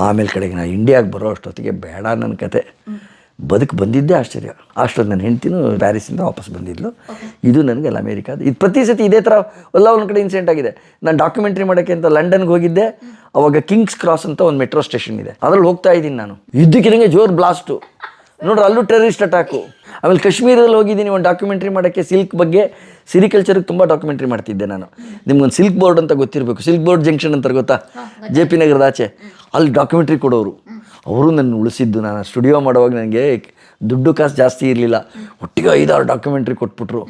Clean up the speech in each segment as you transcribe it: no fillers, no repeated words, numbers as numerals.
ಆಮೇಲೆ ಕಡೆಗೆ ನಾನು ಇಂಡಿಯಾಗೆ ಬರೋ ಅಷ್ಟೊತ್ತಿಗೆ ಬೇಡ ನನ್ನ ಕತೆ ಬದುಕು ಬಂದಿದ್ದೇ ಆಶ್ಚರ್ಯ. ಅಷ್ಟೊತ್ತು ನನ್ನ ಹೆಂಡ್ತಿನೂ ಪ್ಯಾರಿಸಿಂದ ವಾಪಸ್ ಬಂದಿದ್ಲು. ಇದು ನನಗೆ ಅಮೇರಿಕಾದ ಇದು ಪ್ರತಿ ಸತಿ ಇದೇ ಥರ ಒಂದು ಕಡೆ ಇನ್ಸಿಡೆಂಟ್ ಆಗಿದೆ. ನಾನು ಡಾಕ್ಯುಮೆಂಟ್ರಿ ಮಾಡೋಕ್ಕೆ ಅಂತ ಲಂಡನ್ಗೆ ಹೋಗಿದ್ದೆ. ಅವಾಗ ಕಿಂಗ್ಸ್ ಕ್ರಾಸ್ ಅಂತ ಒಂದು ಮೆಟ್ರೋ ಸ್ಟೇಷನ್ ಇದೆ, ಅದ್ರಲ್ಲಿ ಹೋಗ್ತಾ ಇದ್ದೀನಿ ನಾನು. ಇದ್ದಕ್ಕಿದಂಗೆ ಜೋರು ಬ್ಲಾಸ್ಟು ನೋಡ್ರಿ, ಅಲ್ಲೂ ಟೆರರಿಸ್ಟ್ ಅಟ್ಯಾಕು. ಆಮೇಲೆ ಕಾಶ್ಮೀರದಲ್ಲಿ ಹೋಗಿದ್ದೀನಿ ಒಂದು ಡಾಕ್ಯುಮೆಂಟ್ರಿ ಮಾಡೋಕ್ಕೆ, ಸಿಲ್ಕ್ ಬಗ್ಗೆ, ಸಿರಿಕಲ್ಚರ್ಗೆ ತುಂಬ ಡಾಕ್ಯುಮೆಂಟ್ರಿ ಮಾಡ್ತಿದ್ದೆ ನಾನು. ನಿಮ್ಗೊಂದು ಸಿಲ್ಕ್ ಬೋರ್ಡ್ ಅಂತ ಗೊತ್ತಿರಬೇಕು, ಸಿಲ್ಕ್ ಬೋರ್ಡ್ ಜಂಕ್ಷನ್ ಅಂತ ಗೊತ್ತಾ, ಜೆ ಪಿ ನಗರದ ಆಚೆ, ಅಲ್ಲಿ ಡಾಕ್ಯುಮೆಂಟ್ರಿ ಕೊಡೋರು. ಅವರು ನನ್ನ ಉಳಿಸಿದ್ದು. ನಾನು ಸ್ಟುಡಿಯೋ ಮಾಡುವಾಗ ನನಗೆ ದುಡ್ಡು ಕಾಸು ಜಾಸ್ತಿ ಇರಲಿಲ್ಲ, ಒಟ್ಟಿಗೆ 5-6 ಡಾಕ್ಯುಮೆಂಟ್ರಿ ಕೊಟ್ಬಿಟ್ರು.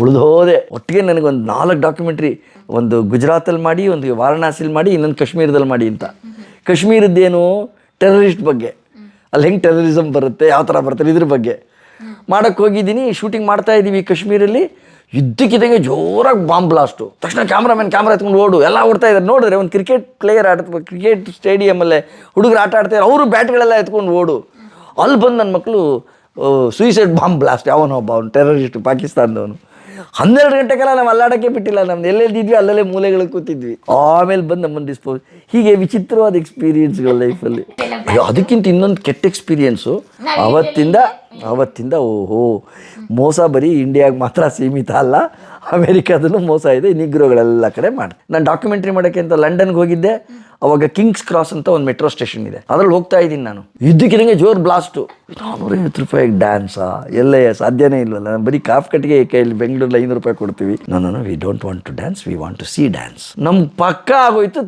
ಉಳಿದು ಹೋದೆ. ಒಟ್ಟಿಗೆ ನನಗೊಂದು 4 ಡಾಕ್ಯುಮೆಂಟ್ರಿ, ಒಂದು ಗುಜರಾತಲ್ಲಿ ಮಾಡಿ, ಒಂದು ವಾರಣಾಸಿಲಿ ಮಾಡಿ, ಇನ್ನೊಂದು ಕಾಶ್ಮೀರದಲ್ಲಿ ಮಾಡಿ ಅಂತ. ಕಾಶ್ಮೀರದ್ದೇನು ಟೆರರಿಸ್ಟ್ ಬಗ್ಗೆ, ಅಲ್ಲಿ ಹೆಂಗೆ ಟೆರರಿಸಮ್ ಬರುತ್ತೆ, ಯಾವ ಥರ ಬರ್ತಾರೆ ಇದ್ರ ಬಗ್ಗೆ ಮಾಡೋಕ್ಕೆ ಹೋಗಿದ್ದೀನಿ. ಶೂಟಿಂಗ್ ಮಾಡ್ತಾಯಿದ್ದೀವಿ ಕಾಶ್ಮೀರಲ್ಲಿ. ಇದ್ದಕ್ಕಿದ್ದಂಗೆ ಜೋರಾಗಿ ಬಾಂಬ್ ಬ್ಲಾಸ್ಟು. ತಕ್ಷಣ ಕ್ಯಾಮ್ರಾ ಎತ್ಕೊಂಡು ಓಡು, ಎಲ್ಲ ಓಡ್ತಾ ಇದ್ದಾರೆ. ನೋಡಿದ್ರೆ ಒಂದು ಕ್ರಿಕೆಟ್ ಪ್ಲೇಯರ್ ಕ್ರಿಕೆಟ್ ಸ್ಟೇಡಿಯಮಲ್ಲೇ ಹುಡುಗರು ಆಟ ಆಡ್ತಾಯಿದ್ದಾರೆ, ಅವರು ಬ್ಯಾಟ್ಗಳೆಲ್ಲ ಎತ್ಕೊಂಡು ಓಡು. ಅಲ್ಲಿ ಬಂದು ನನ್ನ ಮಕ್ಕಳು ಸೂಯಿಸೈಡ್ ಬಾಂಬ್ ಬ್ಲಾಸ್ಟ್, ಅವನೊಬ್ಬ ಅವ್ನು ಟೆರರಿಸ್ಟು, ಪಾಕಿಸ್ತಾನದವನು. 12 ಗಂಟೆಗೆಲ್ಲ ನಾವು ಅಲ್ಲಾಡೋಕ್ಕೆ ಬಿಟ್ಟಿಲ್ಲ. ನಮ್ದು ಎಲ್ಲೆಲ್ಲಿದ್ವಿ ಅಲ್ಲಲ್ಲೇ ಮೂಲೆಗಳಿಗೆ ಕೂತಿದ್ವಿ. ಆಮೇಲೆ ಬಂದು ನಮ್ಮನ್ನು ಡಿಸ್ಪೋಸ್. ಹೀಗೆ ವಿಚಿತ್ರವಾದ ಎಕ್ಸ್ಪೀರಿಯೆನ್ಸ್ಗಳು ಲೈಫಲ್ಲಿ. ಅದಕ್ಕಿಂತ ಇನ್ನೊಂದು ಕೆಟ್ಟ ಎಕ್ಸ್ಪೀರಿಯೆನ್ಸು ಅವತ್ತಿಂದ ಓಹೋ, ಮೋಸ ಬರೀ ಇಂಡಿಯಾಗೆ ಮಾತ್ರ ಸೀಮಿತ ಅಲ್ಲ, ಅಮೇರಿಕಾದಲ್ಲೂ ಮೋಸ ಇದೆ, ನಿಗ್ರೋಗಳೆಲ್ಲ ಕಡೆ ಮಾಡಿದೆ. ನಾನು ಡಾಕ್ಯುಮೆಂಟ್ರಿ ಮಾಡೋಕ್ಕೆ ಅಂತ ಲಂಡನ್ಗೆ ಹೋಗಿದ್ದೆ. ಅವಾಗ ಕಿಂಗ್ಸ್ ಕ್ರಾಸ್ ಅಂತ ಒಂದು ಮೆಟ್ರೋ ಸ್ಟೇಷನ್ ಇದೆ, ಅದ್ರಲ್ಲಿ ಹೋಗ್ತಾ ಇದ್ದೀನಿ ನಾನು. ಇದ್ದಕ್ಕಿದಂಗೆ ಜೋರು ಬ್ಲಾಸ್ಟು. ₹450 ಡ್ಯಾನ್ಸಾ? ಎಲ್ಲೇ ಸಾಧ್ಯನೇ ಇಲ್ವಲ್ಲ. ನಾನು ಬರೀ ಕಾಫ್ ಕಟ್ಟಿಗೆ ಕೈಯಲ್ಲಿ ಬೆಂಗಳೂರಲ್ಲಿ ₹500 ಕೊಡ್ತೀವಿ. ನಾನು we don't want to dance, we want to see dance. ನಮ್ಗೆ ಪಕ್ಕ ಆಗೋಯ್ತು,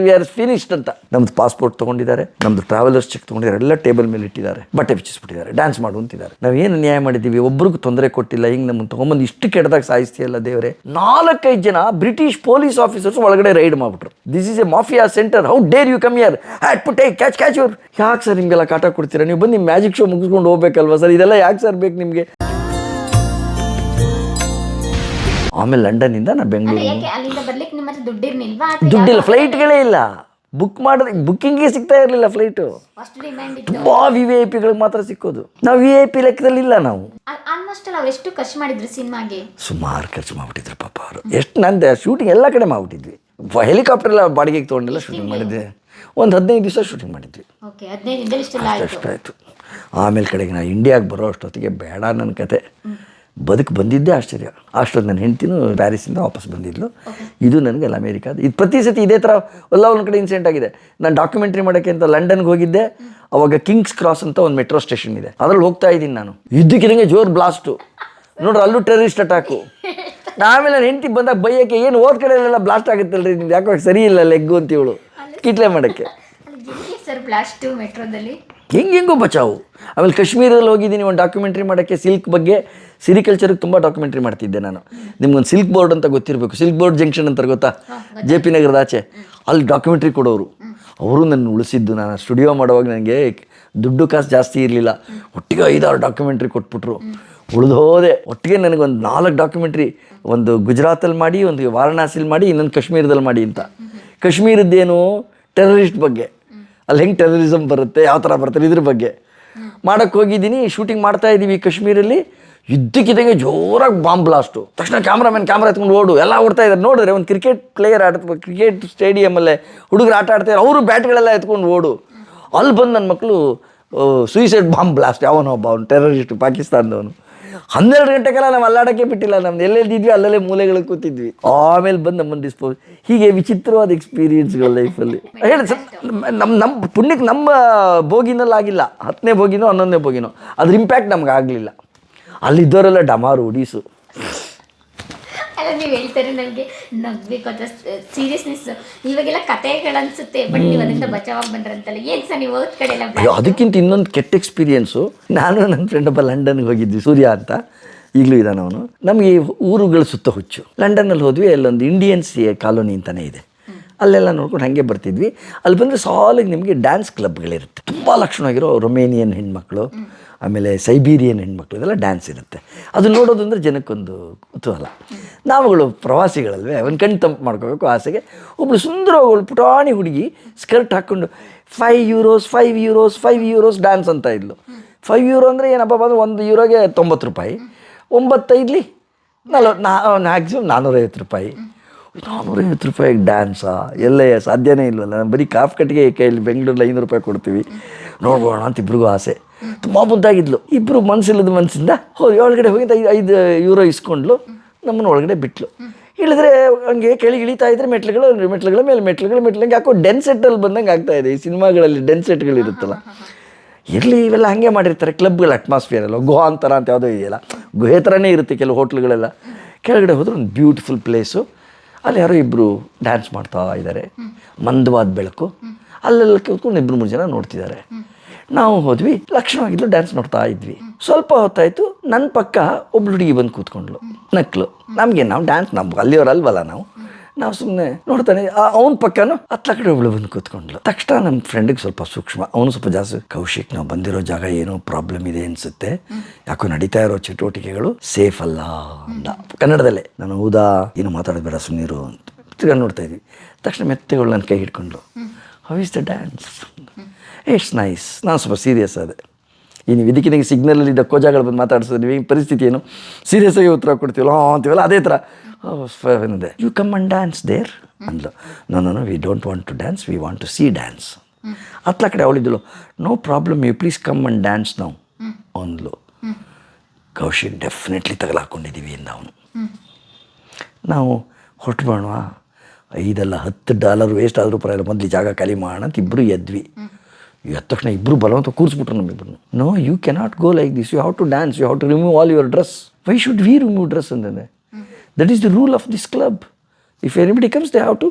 ವಿ ಆರ್ ಫಿನಿಶ್ಡ್ ಅಂತ. ನಮ್ದು ಪಾಸ್ಪೋರ್ಟ್ ತೊಗೊಂಡಿದ್ದಾರೆ, ನಮ್ದು ಟ್ರಾವೆಲರ್ಸ್ ಚೆಕ್ ತೊಗೊಂಡಿದ್ದಾರೆ, ಎಲ್ಲ ಟೇಬಲ್ ಮೇಲೆ ಇಟ್ಟಿದ್ದಾರೆ, ಬಟ್ಟೆ ಬಿಚ್ಚಿಸ್ಬಿಟ್ಟಿದ್ದಾರೆ, ಡ್ಯಾನ್ಸ್ ಮಾಡು ಅಂತಿದ್ದಾರೆ. ನಾವು ಏನು ನ್ಯಾಯ ಮಾಡಿದ್ದೀವಿ? ಒಬ್ರಿಗೂ ತೊಂದರೆ ಕೊಟ್ಟಿಲ್ಲ. ಹಿಂಗೆ ನಮ್ಮನ್ನು ತೊಗೊಂಬಂದು ಇಷ್ಟು ಕೆಟ್ಟದಾಗ ಸಾಯಿಸ್ತೀಯಲ್ಲ ದೇವರೇ. 4-5 ಜನ ಬ್ರಿಟಿಷ್ ಪೊಲೀಸ್ ಆಫೀಸರ್ಸ್ ಒಳಗಡೆ ರೈಡ್ ಮಾಡಿಬಿಟ್ರು. This is a mafia centre, how dare you come here, catch your. ಯಾಕೆ ಸರ್ ನಿಮಗೆಲ್ಲ ಕಾಟ ಕೊಡ್ತೀರಾ? ನೀವು ಬಂದು ನಿಮ್ಮ ಮ್ಯಾಜಿಕ್ ಶೋ ಮುಗಿಸ್ಕೊಂಡು ಹೋಗ್ಬೇಕಲ್ವಾ ಸರ್? ಇದೆಲ್ಲ ಯಾಕೆ ಸರ್ ಬೇಕು ನಿಮಗೆ? ಆಮೇಲೆ ಲಂಡನ್ನಿಂದ ನಾನು ಬೆಂಗಳೂರು. ದುಡ್ಡಿಲ್ಲ, ಫ್ಲೈಟ್ಗಳೇ ಇಲ್ಲ. ಬುಕ್ ಮಾಡಿದ್ರೆ ಬುಕ್ಕಿಂಗೇ ಸಿಗ್ತಾ ಇರಲಿಲ್ಲ ಫ್ಲೈಟು. ತುಂಬ VIP ಗಳಿಗೆ ಮಾತ್ರ ಸಿಕ್ಕೋದು. ನಾವು VIP ಲೆಕ್ಕದಲ್ಲಿ ಇಲ್ಲ. ನಾವು ಎಷ್ಟು ಖರ್ಚು ಮಾಡಿದ್ರು ಸಿನಿಮಾಗೆ? ಸುಮಾರು ಖರ್ಚು ಮಾಡಿಬಿಟ್ಟಿದ್ರು ಪಾಪ ಅವರು. ಎಷ್ಟು ನಂದು ಶೂಟಿಂಗ್ ಎಲ್ಲ ಕಡೆ ಮಾಡಿಬಿಟ್ಟಿದ್ವಿ. ಹೆಲಿಕಾಪ್ಟರ್ ಎಲ್ಲ ಬಾಡಿಗೆಗೆ ತೊಗೊಂಡೆಲ್ಲ ಶೂಟಿಂಗ್ ಮಾಡಿದ್ದೆ. ಒಂದು 15 ದಿವಸ ಶೂಟಿಂಗ್ ಮಾಡಿದ್ವಿ. ಅಷ್ಟಾಯಿತು. ಆಮೇಲೆ ಕಡೆಗೆ ನಾನು ಇಂಡಿಯಾಗೆ ಬರೋ ಅಷ್ಟೊತ್ತಿಗೆ ಬೇಡ ನನ್ನ ಕತೆ ಬದುಕು ಬಂದಿದ್ದೇ ಆಶ್ಚರ್ಯ. ಅಷ್ಟೊತ್ತು ನನ್ನ ಹೆಂಡ್ತಿನೂ ಪ್ಯಾರಿಸಿಂದ ವಾಪಸ್ ಬಂದಿದ್ಲು. ಇದು ನನಗೆ ಅಮೇರಿಕಾದ ಇದು ಪ್ರತಿ ಸತಿ ಇದೇ ಥರ ಒಂದು ಕಡೆ ಇನ್ಸಿಡೆಂಟ್ ಆಗಿದೆ. ನಾನು ಡಾಕ್ಯುಮೆಂಟ್ರಿ ಮಾಡೋಕ್ಕೆ ಅಂತ ಲಂಡನ್ಗೆ ಹೋಗಿದ್ದೆ. ಅವಾಗ ಕಿಂಗ್ಸ್ ಕ್ರಾಸ್ ಅಂತ ಒಂದು ಮೆಟ್ರೋ ಸ್ಟೇಷನ್ ಇದೆ, ಅದ್ರಲ್ಲಿ ಹೋಗ್ತಾ ಇದ್ದೀನಿ ನಾನು. ಇದ್ದಕ್ಕಿದಂಗೆ ಜೋರು ಬ್ಲಾಸ್ಟು ನೋಡ್ರಿ, ಅಲ್ಲೂ ಟೆರರಿಸ್ಟ್ ಅಟ್ಯಾಕು. ಆಮೇಲೆ ನನ್ನ ಹೆಂಡ್ತಿ ಬಂದಾಗ ಬೈಯೋಕ್ಕೆ, ಏನು ಹೋದ ಕಡೆಯಲ್ಲೆಲ್ಲ ಬ್ಲಾಸ್ಟ್ ಆಗುತ್ತಲ್ರಿ, ನಿಮ್ದು ಯಾಕೋ ಸರಿ ಇಲ್ಲ ಲೆಗ್ಗು ಅಂತ ಇವಳು ಕಿಟ್ಲೆ ಮಾಡೋಕ್ಕೆ. ಹೆಂಗೆಂಗೋ ಬಚಾವು. ಆಮೇಲೆ ಕಾಶ್ಮೀರದಲ್ಲಿ ಹೋಗಿದ್ದೀನಿ ಒಂದು ಡಾಕ್ಯುಮೆಂಟ್ರಿ ಮಾಡೋಕ್ಕೆ, ಸಿಲ್ಕ್ ಬಗ್ಗೆ, ಸಿರಿಕಲ್ಚರ್ಗೆ ತುಂಬ ಡಾಕ್ಯುಮೆಂಟ್ರಿ ಮಾಡ್ತಿದ್ದೆ ನಾನು. ನಿಮ್ಗೊಂದು ಸಿಲ್ಕ್ ಬೋರ್ಡ್ ಅಂತ ಗೊತ್ತಿರಬೇಕು, ಸಿಲ್ಕ್ ಬೋರ್ಡ್ ಜಂಕ್ಷನ್ ಅಂತ ಗೊತ್ತಾ, ಜೆ ಪಿ ನಗರದ ಆಚೆ, ಅಲ್ಲಿ ಡಾಕ್ಯುಮೆಂಟ್ರಿ ಕೊಡೋರು. ಅವರು ನನ್ನ ಉಳಿಸಿದ್ದು. ನಾನು ಸ್ಟುಡಿಯೋ ಮಾಡುವಾಗ ನನಗೆ ದುಡ್ಡು ಕಾಸು ಜಾಸ್ತಿ ಇರಲಿಲ್ಲ, ಒಟ್ಟಿಗೆ 5-6 ಡಾಕ್ಯುಮೆಂಟ್ರಿ ಕೊಟ್ಬಿಟ್ರು. ಉಳಿದು ಹೋದೆ. ಒಟ್ಟಿಗೆ ನನಗೊಂದು 4 ಡಾಕ್ಯುಮೆಂಟ್ರಿ, ಒಂದು ಗುಜರಾತಲ್ಲಿ ಮಾಡಿ, ಒಂದು ವಾರಣಾಸಿಲಿ ಮಾಡಿ, ಇನ್ನೊಂದು ಕಾಶ್ಮೀರದಲ್ಲಿ ಮಾಡಿ ಅಂತ. ಕಾಶ್ಮೀರದ್ದೇನು ಟೆರರಿಸ್ಟ್ ಬಗ್ಗೆ, ಅಲ್ಲಿ ಹೆಂಗೆ ಟೆರರಿಸಮ್ ಬರುತ್ತೆ, ಯಾವ ಥರ ಬರ್ತಾರೆ ಇದ್ರ ಬಗ್ಗೆ ಮಾಡೋಕ್ಕೆ ಹೋಗಿದ್ದೀನಿ. ಶೂಟಿಂಗ್ ಮಾಡ್ತಾಯಿದ್ದೀವಿ ಕಾಶ್ಮೀರಲ್ಲಿ. ಇದ್ದಕ್ಕಿದ್ದಂಗೆ ಜೋರಾಗಿ ಬಾಂಬ್ ಬ್ಲಾಸ್ಟು. ತಕ್ಷಣ ಕ್ಯಾಮ್ರಾ ಎತ್ಕೊಂಡು ಓಡು, ಎಲ್ಲ ಓಡ್ತಾ ಇದ್ದಾರೆ. ನೋಡಿದ್ರೆ ಒಂದು ಕ್ರಿಕೆಟ್ ಪ್ಲೇಯರ್ ಕ್ರಿಕೆಟ್ ಸ್ಟೇಡಿಯಮಲ್ಲೇ ಹುಡುಗರು ಆಟ ಆಡ್ತಾಯಿದ್ದಾರೆ, ಅವರು ಬ್ಯಾಟ್ಗಳೆಲ್ಲ ಎತ್ಕೊಂಡು ಓಡು. ಅಲ್ಲಿ ಬಂದು ನನ್ನ ಮಕ್ಕಳು ಸೂಯಿಸೈಡ್ ಬಾಂಬ್ ಬ್ಲಾಸ್ಟ್, ಅವನೊಬ್ಬ ಅವ್ನು ಟೆರರಿಸ್ಟು, ಪಾಕಿಸ್ತಾನದವನು. 12 ಗಂಟೆಗೆಲ್ಲ ನಾವು ಅಲ್ಲಾಡೋಕ್ಕೆ ಬಿಟ್ಟಿಲ್ಲ. ನಮ್ದು ಎಲ್ಲೆಲ್ಲಿದ್ವಿ ಅಲ್ಲಲ್ಲೇ ಮೂಲೆಗಳಿಗೆ ಕೂತಿದ್ವಿ. ಆಮೇಲೆ ಬಂದು ನಮ್ಮನ್ನು ಡಿಸ್ಪೋಸ್. ಹೀಗೆ ವಿಚಿತ್ರವಾದ ಎಕ್ಸ್ಪೀರಿಯೆನ್ಸ್ಗಳು ಲೈಫಲ್ಲಿ. ಹೇಳಿ ಸರ್, ನಮ್ಮ ಪುಣ್ಯಕ್ಕೆ ನಮ್ಮ ಬೋಗಿನಲ್ಲಿ ಆಗಿಲ್ಲ, 10ನೇ ಬೋಗಿನೋ 11ನೇ ಬೋಗಿನೋ, ಅದ್ರ ಇಂಪ್ಯಾಕ್ಟ್ ನಮ್ಗೆ ಆಗಲಿಲ್ಲ. ಅಲ್ಲಿದ್ದವರೆಲ್ಲ ಡಮಾರು ಒಡೀಸು. ನೀವು ಹೇಳ್ತಾರೆ ನನಗೆ ನಗಬೇಕು ಅಥವಾ ಸೀರಿಯಸ್ನೆಸ್ ಇವಾಗೆಲ್ಲ ಕಥೆಗಳು ಅನಿಸುತ್ತೆ. ಬಟ್ ನೀವು ಅದರಿಂದ ಬಚಾವಾಗಿ ಬಂದ್ರಂತಲ್ಲ, ಏನು ಸರ್ ನೀವು ಹೋದ ಕಡೆ ಎಲ್ಲ? ಅದಕ್ಕಿಂತ ಇನ್ನೊಂದು ಕೆಟ್ಟ ಎಕ್ಸ್ಪೀರಿಯೆನ್ಸು. ನಾನು ನನ್ನ ಫ್ರೆಂಡ್ ಒಬ್ಬ ಲಂಡನ್ಗೆ ಹೋಗಿದ್ವಿ, ಸೂರ್ಯ ಅಂತ, ಈಗಲೂ ಇದ್ದಾನೆ ಅವನು. ನಮಗೆ ಊರುಗಳು ಸುತ್ತ ಹುಚ್ಚು. ಲಂಡನ್ನಲ್ಲಿ ಹೋದ್ವಿ, ಅಲ್ಲೊಂದು ಇಂಡಿಯನ್ಸ್ ಕಾಲೋನಿ ಅಂತಲೇ ಇದೆ, ಅಲ್ಲೆಲ್ಲ ನೋಡ್ಕೊಂಡು ಹಾಗೆ ಬರ್ತಿದ್ವಿ. ಅಲ್ಲಿ ಬಂದರೆ ಸಾಲಿಗೆ ನಿಮಗೆ ಡ್ಯಾನ್ಸ್ ಕ್ಲಬ್ಗಳಿರುತ್ತೆ. ತುಂಬ ಲಕ್ಷಣವಾಗಿರೋ ರೊಮೇನಿಯನ್ ಹೆಣ್ಮಕ್ಳು, ಆಮೇಲೆ ಸೈಬೀರಿಯನ್ ಹೆಣ್ಮಕ್ಳು, ಇದೆಲ್ಲ ಡ್ಯಾನ್ಸ್ ಇರುತ್ತೆ. ಅದು ನೋಡೋದು ಅಂದರೆ ಜನಕ್ಕೊಂದು ಕುತೂಹಲ. ನಾವುಗಳು ಪ್ರವಾಸಿಗಳಲ್ವೇ, ಒಂದು ಕಣ್ಣು ತಂಪು ಮಾಡ್ಕೋಬೇಕು ಆಸೆಗೆ. ಒಬ್ಬಳು ಸುಂದರಗಳು ಪುಟಾಣಿ ಹುಡುಗಿ ಸ್ಕರ್ಟ್ ಹಾಕ್ಕೊಂಡು €5 ಡ್ಯಾನ್ಸ್ ಅಂತ ಇದ್ಲು. €5 ಅಂದರೆ ಏನಪ್ಪ ಬಂದು €1ಗೆ €90, 9 5 ಮ್ಯಾಕ್ಸಿಮಮ್ ₹450. ₹450 ಡ್ಯಾನ್ಸಾ ಎಲ್ಲೇ ಸಾಧ್ಯನೇ ಇಲ್ವಲ್ಲ. ನಾನು ಬರೀ ಕಾಫ್ ಕಟ್ಟಿಗೆ ಕೈಯಲ್ಲಿ ಬೆಂಗಳೂರಲ್ಲಿ ₹500 ಕೊಡ್ತೀವಿ, ನೋಡ್ಬೋಣ ಅಂತ ಇಬ್ರಿಗೂ ಆಸೆ. ತುಂಬ ಮುದ್ದಾಗಿದ್ಲು. ಇಬ್ಬರು ಮನಸ್ಸಿಲ್ಲದ ಮನಸ್ಸಿಂದ ಹೋಗಿ ಒಳಗಡೆ ಹೋಗಿ €5 ಇಸ್ಕೊಂಡ್ಲು, ನಮ್ಮನ್ನು ಒಳಗಡೆ ಬಿಟ್ಲು. ಇಳಿದ್ರೆ ಹಂಗೆ ಕೆಳಗೆ ಇಳಿತಾ ಇದ್ರೆ ಮೆಟ್ಲುಗಳ ಮೇಲೆ ಯಾಕೋ ಡೆನ್ ಸೆಟ್ಟಲ್ಲಿ ಬಂದಂಗೆ ಆಗ್ತಾ ಇದೆ. ಈ ಸಿನಿಮಾಗಳಲ್ಲಿ ಡೆನ್ ಸೆಟ್ಗಳು ಇರುತ್ತಲ್ಲ, ಇರಲಿ ಇವೆಲ್ಲ ಹಾಗೆ ಮಾಡಿರ್ತಾರೆ. ಕ್ಲಬ್ಗಳ ಅಟ್ಮಾಸ್ಫಿಯರ್ ಅಲ್ಲ, ಗುಹಾ ಅಂತರ ಅಂತ ಯಾವುದೋ ಇದೆಯಲ್ಲ, ಗುಹೆ ಥರನೇ ಇರುತ್ತೆ ಕೆಲವು ಹೋಟ್ಲುಗಳೆಲ್ಲ. ಕೆಳಗಡೆ ಹೋದ್ರೆ ಒಂದು ಬ್ಯೂಟಿಫುಲ್ ಪ್ಲೇಸು, ಅಲ್ಲಿ ಯಾರೋ ಇಬ್ಬರು ಡ್ಯಾನ್ಸ್ ಮಾಡ್ತಾ ಇದ್ದಾರೆ, ಮಂದವಾದ ಬೆಳಕು, ಅಲ್ಲೆಲ್ಲ ಕೂತ್ಕೊಂಡು 2-3 ಜನ ನೋಡ್ತಿದ್ದಾರೆ. ನಾವು ಹೋದ್ವಿ, ಲಕ್ಷಣವಾಗಿದ್ಲು, ಡ್ಯಾನ್ಸ್ ನೋಡ್ತಾ ಇದ್ವಿ. ಸ್ವಲ್ಪ ಹೊತ್ತಾಯಿತು, ನನ್ನ ಪಕ್ಕ ಒಬ್ಳು ಹುಡುಗಿ ಬಂದು ಕೂತ್ಕೊಂಡ್ಲು, ನಕ್ಲು. ನಾವು ಡ್ಯಾನ್ಸ್ ಅಲ್ಲಿಯವ್ರು ಅಲ್ವಲ್ಲ, ನಾವು ಸುಮ್ಮನೆ ನೋಡ್ತಾನೆ. ಅವನ ಪಕ್ಕನೂ ಹತ್ತ ಕಡೆ ಒಬ್ಳು ಬಂದು ಕೂತ್ಕೊಂಡ್ಲು. ತಕ್ಷಣ ನಮ್ಮ ಫ್ರೆಂಡಿಗೆ ಸ್ವಲ್ಪ ಸೂಕ್ಷ್ಮ, ಅವನು ಸ್ವಲ್ಪ ಜಾಸ್ತಿ, ಕೌಶಿಕ್ ನಾವು ಬಂದಿರೋ ಜಾಗ ಏನೋ ಪ್ರಾಬ್ಲಮ್ ಇದೆ ಅನಿಸುತ್ತೆ, ಯಾಕೋ ನಡೀತಾ ಇರೋ ಚಟುವಟಿಕೆಗಳು ಸೇಫ್ ಅಲ್ಲ ಅಂದ ಕನ್ನಡದಲ್ಲೇ. ನಾನು ಹೌದಾ, ಏನು ಮಾತಾಡೋದು ಬೇಡ ಸುಮ್ಮನಿರು ಅಂತ ತಿರ್ಗಾ ನೋಡ್ತಾ ಇದ್ವಿ. ತಕ್ಷಣ ಮೆತ್ತೆಗಳು ನನ್ನ ಕೈ ಹಿಡ್ಕೊಂಡ್ಲು. How is the dance? It's nice. ನಾನು ಸ್ವಲ್ಪ ಸೀರಿಯಸ್ ಆದೆ. ನೀವು ಇದಕ್ಕಿನಾಗಿ ಸಿಗ್ನಲಲ್ಲಿ ಕೋಜಾಗಳು ಬಂದು ಮಾತಾಡ್ಸಿದ್ವಿ, ಈ ಪರಿಸ್ಥಿತಿ ಏನು, ಸೀರಿಯಸ್ ಆಗಿ ಉತ್ತರ ಕೊಡ್ತೀವಲ್ಲ ಅಂತೀವಲ್ಲ, ಅದೇ ಥರ ಏನಿದೆ. You come and dance there ಅಂದ್ಲು. No we don't want to dance, we want to see dance. ಹತ್ತಲ ಕಡೆ ಅವಳಿದ್ದಳು. No problem, you please come and dance ನಾವು ಅಂದ್ಲು. ಕೌಶಿಕ್ ಡೆಫಿನೆಟ್ಲಿ ತಗಲಾಕೊಂಡಿದ್ದೀವಿ ಇಂದ ಅವನು. ನಾವು ಹೊರಟು ಮಾಡೋಣ, $5-10 ವೇಸ್ಟ್ ಆದರೂ ಪರವಾಗಿಲ್ಲ, ಮೊದಲು ಜಾಗ ಖಾಲಿ ಮಾಡೋಣ ಅಂತ ಇಬ್ಬರು ಎದ್ವಿ. ಎದ್ದ ತಕ್ಷಣ ಇಬ್ಬರು ಬಲವಂತ ಕೂರಿಸ್ಬಿಟ್ರು ನಮ್ಮಿಬ್ಬರು. No, you cannot go like this, you have to dance, you have to remove all your dress. Why should we remove dress ಅಂತಂದೆ. That is the rule of this club. If anybody comes they have to